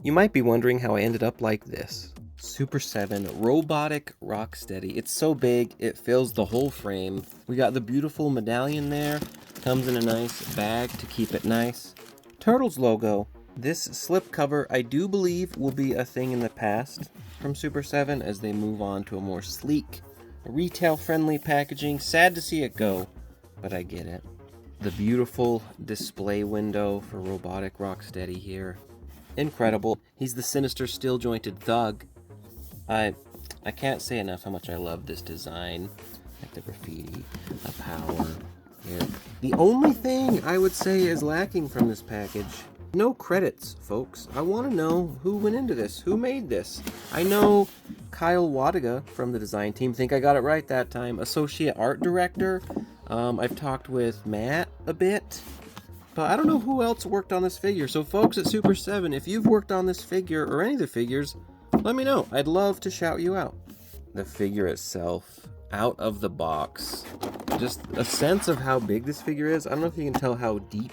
You might be wondering how I ended up like this. Super 7 Robotic Rocksteady. It's so big, it fills the whole frame. We got the beautiful medallion there. Comes in a nice bag to keep it nice. Turtles logo. This slipcover, I do believe, will be a thing in the past from Super 7 as they move on to a more sleek, retail-friendly packaging. Sad to see it go, but I get it. The beautiful display window for Robotic Rocksteady here. Incredible. He's the sinister, steel-jointed thug. I can't say enough how much I love this design. Like the graffiti, the power here. The only thing I would say is lacking from this package, no credits, folks. I want to know who went into this, who made this. I know Kyle Wadiga from the design team, think I got it right that time, associate art director. I've talked with Matt a bit, but I don't know who else worked on this figure. So folks at Super 7, if you've worked on this figure or any of the figures, let me know. I'd love to shout you out. The figure itself, out of the box. Just a sense of how big this figure is. I don't know if you can tell how deep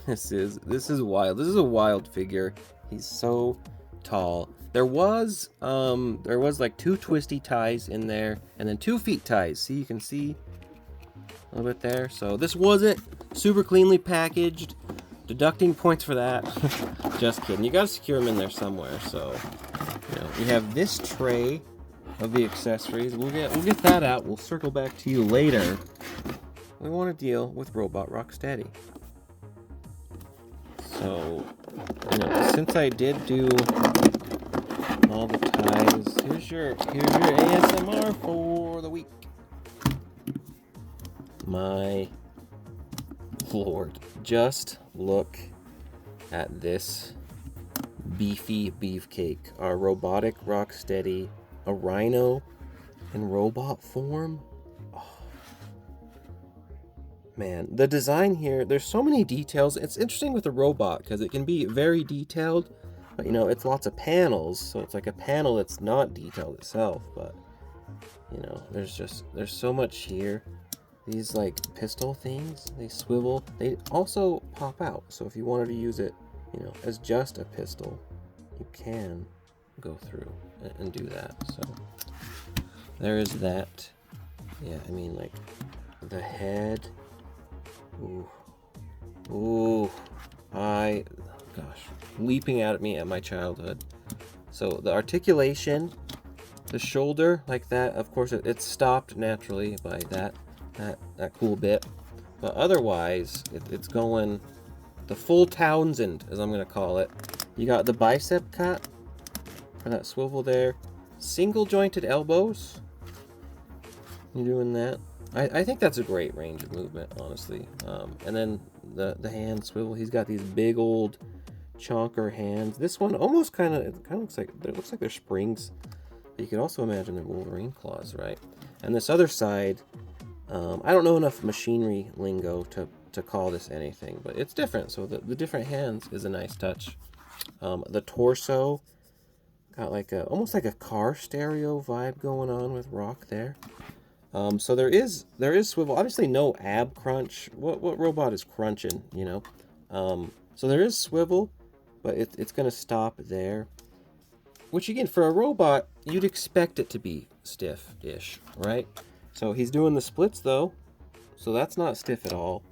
this is. This is wild. This is a wild figure. He's so tall. There was like 2 twisty ties in there, and then 2 feet ties. See, you can see a little bit there. So this wasn't super cleanly packaged. Deducting points for that. Just kidding. You gotta secure them in there somewhere. So, you know, we have this tray of the accessories. We'll get that out. We'll circle back to you later. We want to deal with Robotic Rocksteady. So, you know, since I did do all the ties, here's your ASMR for the week. My Lord, just look at this beefy beefcake. Our Robotic Rocksteady, a rhino in robot form. Oh. Man, the design here, there's so many details. It's interesting with a robot because it can be very detailed, but you know, it's lots of panels, so it's like a panel that's not detailed itself, but you know, there's so much here. These like pistol things, they swivel, they also pop out. So if you wanted to use it, you know, as just a pistol, you can go through and do that. So there is that. Yeah, I mean, like the head. Ooh, gosh, leaping out at me at my childhood. So the articulation, the shoulder like that, of course it's stopped naturally by that cool bit, but otherwise it's going the full Townsend, as I'm gonna call it. You got the bicep cut for that swivel there, single jointed elbows. You doing that? I think that's a great range of movement, honestly. And then the hand swivel. He's got these big old chonker hands. This one almost kind of looks like they're springs. But you could also imagine they're Wolverine claws, right? And this other side. I don't know enough machinery lingo to call this anything, but it's different. So the different hands is a nice touch. The torso got like almost like a car stereo vibe going on with Rock there. So there is swivel. Obviously no ab crunch. What robot is crunching, you know? So there is swivel, but it's gonna stop there. Which again, for a robot, you'd expect it to be stiff-ish, right? So he's doing the splits though, so that's not stiff at all.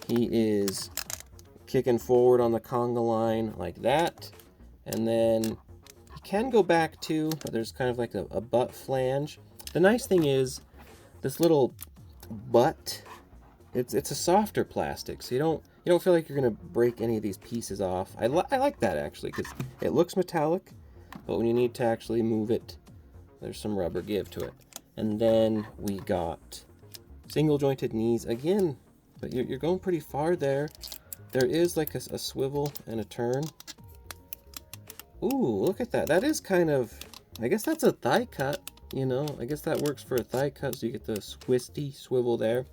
He is kicking forward on the conga line like that, and then he can go back too, but there's kind of like a butt flange. The nice thing is this little butt, it's a softer plastic, so you don't feel like you're gonna break any of these pieces off. I like that actually, because it looks metallic, but when you need to actually move it, there's some rubber give to it. And then we got single jointed knees again, but you're going pretty far there. There is like a swivel and a turn. Ooh, look at that. That is kind of, I guess that's a thigh cut, you know. I guess that works for a thigh cut, so you get the twisty swivel there.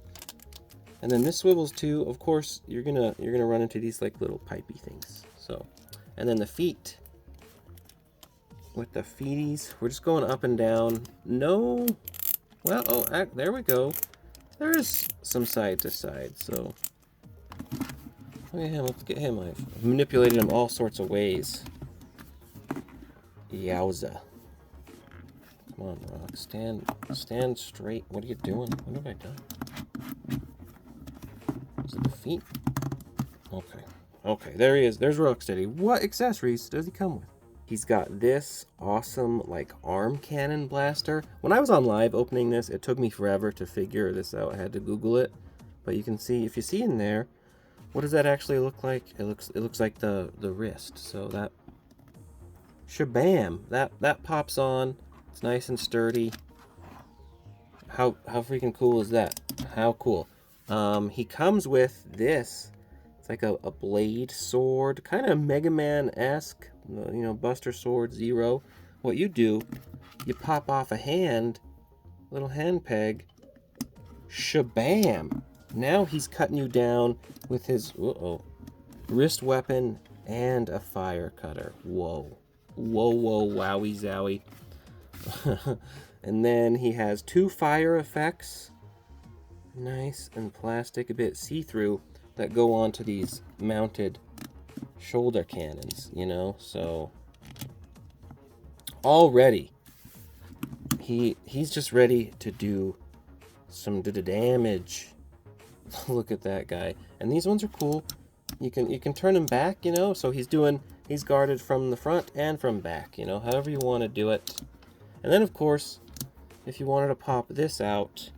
And then this swivels too. Of course, you're gonna run into these like little pipey things. So, and then the feet. With the feeties, we're just going up and down. No, well, oh, there we go. There is some side to side, so Look at him. Let's get him. I've manipulated him all sorts of ways. Yowza. Come on, Rock. Stand straight. What are you doing? What have I done? Is it the feet? Okay. Okay, there he is. There's Rocksteady. What accessories does he come with? He's got this awesome, like, arm cannon blaster. When I was on live opening this, it took me forever to figure this out. I had to Google it. But you can see, if you see in there, what does that actually look like? It looks like the wrist. So that, shabam! That pops on. It's nice and sturdy. How freaking cool is that? How cool. He comes with this. It's like a blade sword, kind of Mega Man-esque, you know, Buster Sword Zero. What you do, you pop off a hand, little hand peg, shabam! Now he's cutting you down with his wrist weapon and a fire cutter. Whoa. Whoa, whoa, wowie zowie. And then he has 2 fire effects. Nice and plastic, a bit see-through, that go onto these mounted shoulder cannons, you know? So already he's just ready to do some damage. Look at that guy. And these ones are cool. You can turn him back, you know? So he's guarded from the front and from back, you know, however you want to do it. And then of course, if you wanted to pop this out,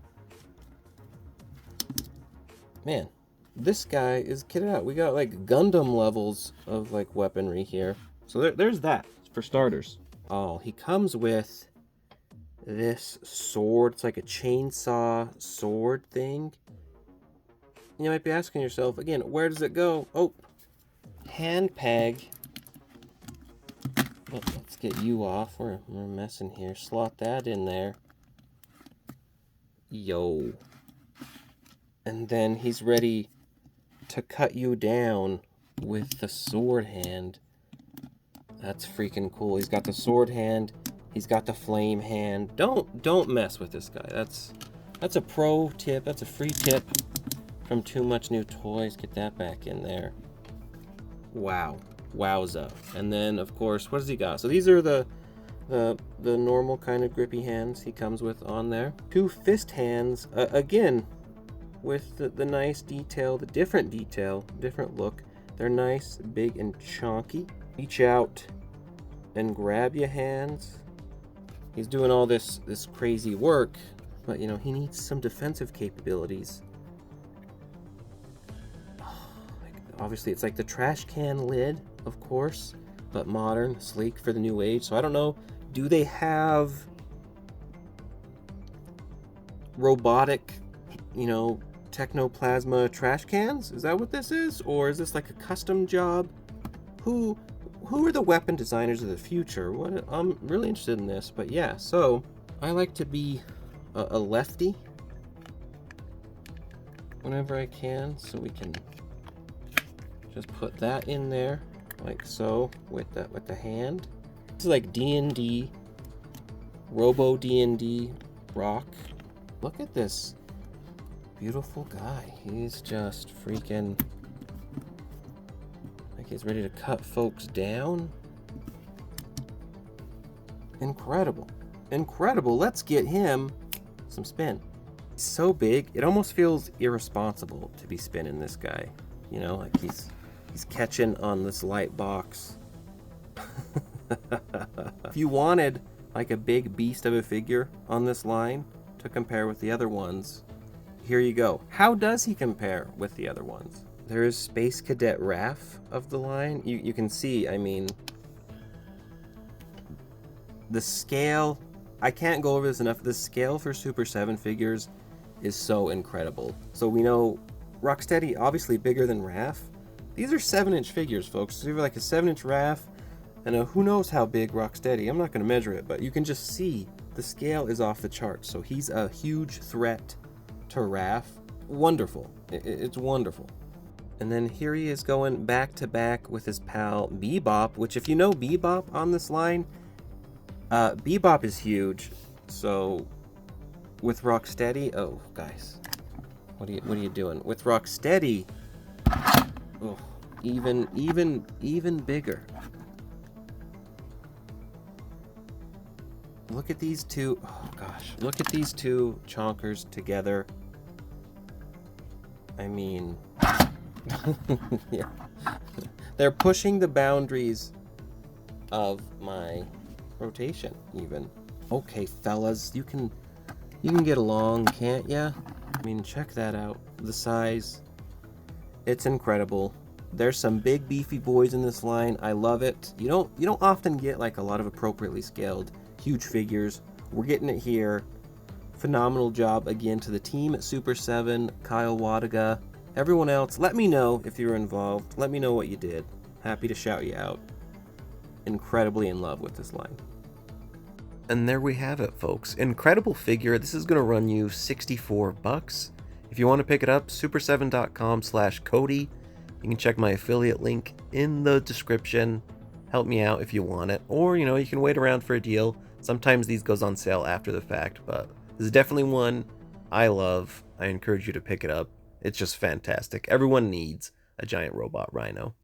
man, this guy is kitted out. We got like Gundam levels of like weaponry here. So there's that for starters. Oh, he comes with this sword. It's like a chainsaw sword thing. You might be asking yourself, again, where does it go? Oh, hand peg. Let's get you off. We're messing here. Slot that in there. Yo. And then he's ready to cut you down with the sword hand. That's freaking cool. He's got the sword hand. He's got the flame hand. Don't mess with this guy. That's a pro tip. That's a free tip from Too Much New Toys. Get that back in there. Wow. Wowza. And then, of course, what does he got? So these are the normal kind of grippy hands he comes with on there. 2 fist hands, again, with the nice detail, the different detail, different look. They're nice, big, and chunky. Reach out and grab your hands. He's doing all this crazy work, but, you know, he needs some defensive capabilities. Obviously, it's like the trash can lid, of course, but modern, sleek for the new age. So I don't know, do they have robotic, you know, technoplasma trash cans? Is that what this is? Or is this like a custom job? Who are the weapon designers of the future? I'm really interested in this, but yeah, so I like to be a lefty whenever I can, so we can just put that in there like so with the hand. This is like D&D, Robo D&D Rock. Look at this beautiful guy. He's just freaking like he's ready to cut folks down. Incredible. Incredible. Let's get him some spin. He's so big, it almost feels irresponsible to be spinning this guy. You know, like he's catching on this light box. If you wanted like a big beast of a figure on this line to compare with the other ones, here you go. How does he compare with the other ones? There is Space Cadet Raph of the line. You can see, I mean, the scale, I can't go over this enough. The scale for Super 7 figures is so incredible. So we know Rocksteady, obviously bigger than Raph. These are 7-inch figures, folks. So you have like a 7-inch Raph, and who knows how big Rocksteady. I'm not going to measure it, but you can just see the scale is off the charts. So he's a huge threat to Raph. Wonderful. It's wonderful. And then here he is going back to back with his pal Bebop, which if you know Bebop on this line, Bebop is huge. So with Rocksteady, oh guys, what are you doing? With Rocksteady, oh, even bigger. Look at these two. Oh gosh, look at these two chonkers together. I mean, yeah, they're pushing the boundaries of my rotation. Even okay, fellas, you can get along, can't ya? I mean, check that out. The size, it's incredible. There's some big beefy boys in this line. I love it. You don't often get like a lot of appropriately scaled huge figures. We're getting it here. Phenomenal job again to the team at Super 7, Kyle Wadaga, everyone else. Let me know if you were involved. Let me know what you did. Happy to shout you out. Incredibly in love with this line. And there we have it, folks. Incredible figure. This is going to run you $64. If you want to pick it up, super7.com/Cody. You can check my affiliate link in the description. Help me out if you want it. Or, you can wait around for a deal. Sometimes these goes on sale after the fact, but this is definitely one I love. I encourage you to pick it up. It's just fantastic. Everyone needs a giant robot rhino.